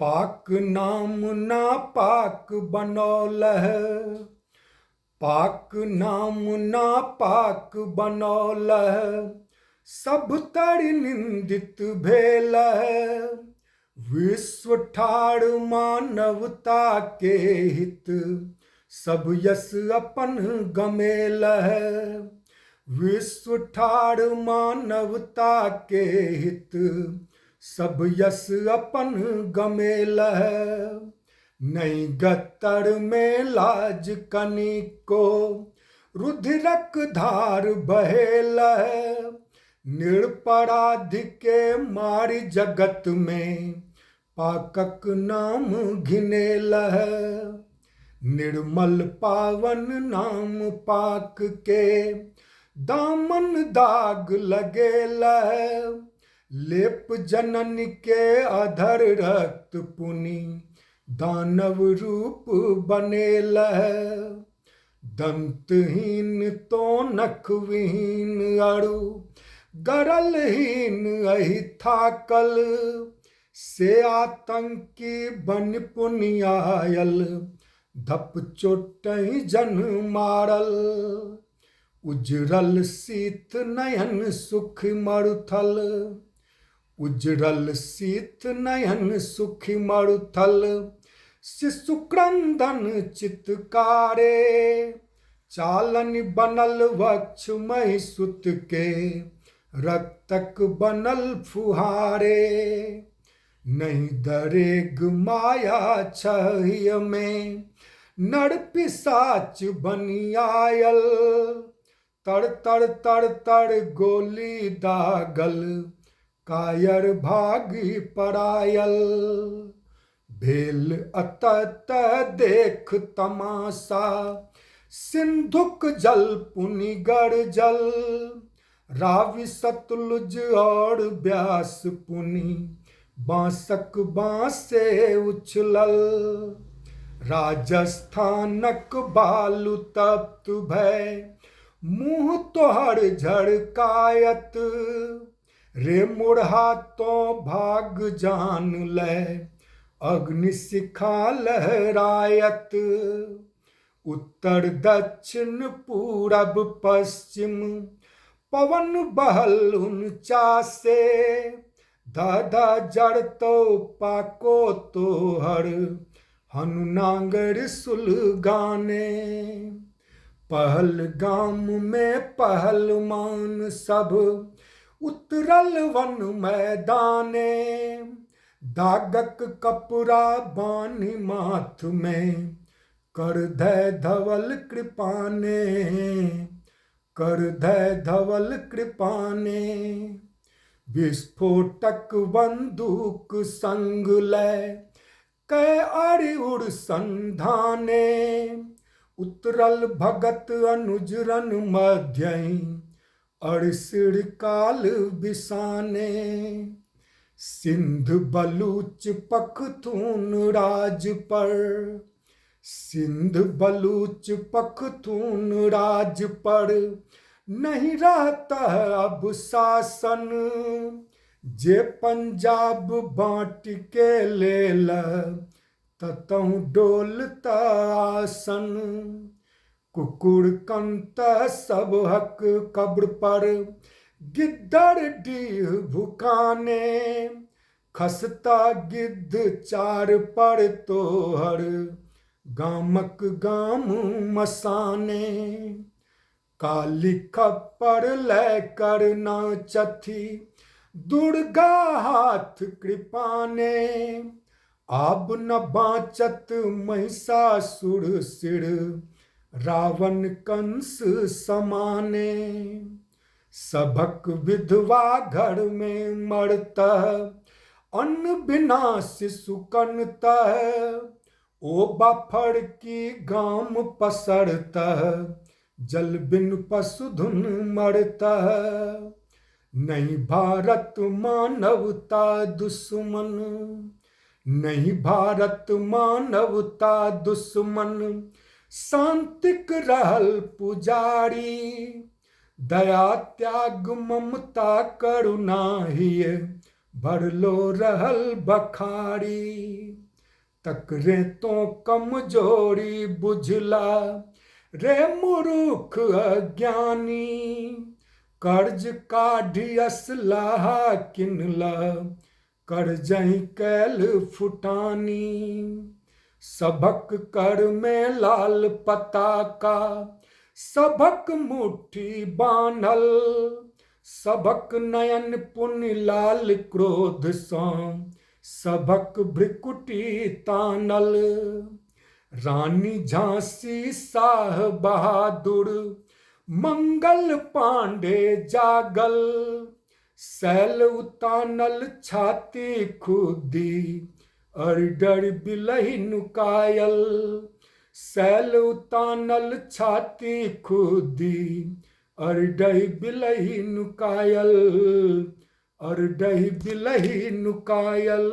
पाक नाम ना पाक बनौलह, पाक नाम ना पाक बनौलह, सब तरि निंदित भेलह। विश्व ठाड़ मानवता के हित, सब यश अपन गमेलह। विश्व ठाड़ मानवता के हित, सब यश अपन गमेलह। नहीं गतर में लाज कनिको, रुधिरक धार बहेलह। निरपराध के मारि जगत में, पाकक नाम घिनेलह। निर्मल पावन नाम पाक के, दामन दाग लगेलह। लेप जनन के अधर रक्त पुनि, दानव रूप बनेलह। दंतहीन तो नखविहीन अरु, गरलहीन अहि थाकल। से आतंकी बन पुनियायल, धप चोटहि जन मारल। उजरल शीत नयन सुख मरुथल, उजरल शीत नयन सुख मरुथल। शिशु क्रंदन चित्कारे, चालन बनल वक्ष महिसुत के, रक्तक बनल फुहारे। नहीं दरेग माया छहिय में, नर पिशाच बनी आयल। तर तर तर तर गोली दागल, कायर भागी परायल। भेल अतत देख तमाशा, सिंधुक जल पुनि गरजल। रावि सतलुज और ब्यास पुनि, बांसक बांसे उछलल। राजस्थानक बालु तप्त भय, मुँह तोहर झड़कायत। रे मूढ़ा तो भाग जान ले, अग्निशिखा लहरायत। उत्तर दक्षिण पूरब पश्चिम, पवन बहल उनचासे। दादा जड़तो पाको तोहर, हनु नांगर सुलगाने। पहलगाम में पहलमान सब, उतरल वन मैदाने। दागक कपड़ा बानी माथ में, कर धय धवल कृपाने। कर धय धवल कृपाने। विस्फोटक बंदूक संग लय, कै अरि उड़ संधाने। उतरल भगत अनुज रन मध्यहि, अरिसिर काल बिसाने। सिंध बलूच पख्तून राज पर, सिंध बलूच पख्तून राज पर। नहीं रहता अब शासन, जे पंजाब बाँट के लेल, ततहु डोलत आसन। कुकुर कंत सब हक कब्र पर, गिद्दर डीह भुकाने। खसता गिद्ध चार पर तोहर, गामक गाम मसाने। काली खप्पर लै कर नाचथी, दुर्गा हाथ कृपाने। आब न बाँचत महिषासुर सिर, रावण कंस समाने। सबक विधवा घर में मरतः, अन्न बिना शिशु कनतः। ओ बफर की गाम पसरतः, जल बिन पशुधुन मरतः। नहीं भारत मानवता दुश्मन, नहीं भारत मानवता दुश्मन। शांतिक रहल पुजारी, दया त्याग ममता करुणा हिय, भरलो रहल बखारी। तकरे तो कमजोरी बुझला रे मूर्ख अज्ञानी। कर्ज काढ़ी असलाह किनला कर्जहि कैल फुटानी। सबक कर में लाल पताका सबक मुट्ठी बान्हल। सबक नयन पुनि लाल क्रोध सँ सबक भ्रिकुटी तानल। रानी झांसी शाह बहादुर मंगल पांडे जागल। सैल उतानल छाती खुदी अरडर बिलहि नुकायल। सैल उतानल छाती खुदी अरडहि बिलहि नुकायल। अरडहि बिलहि नुकायल।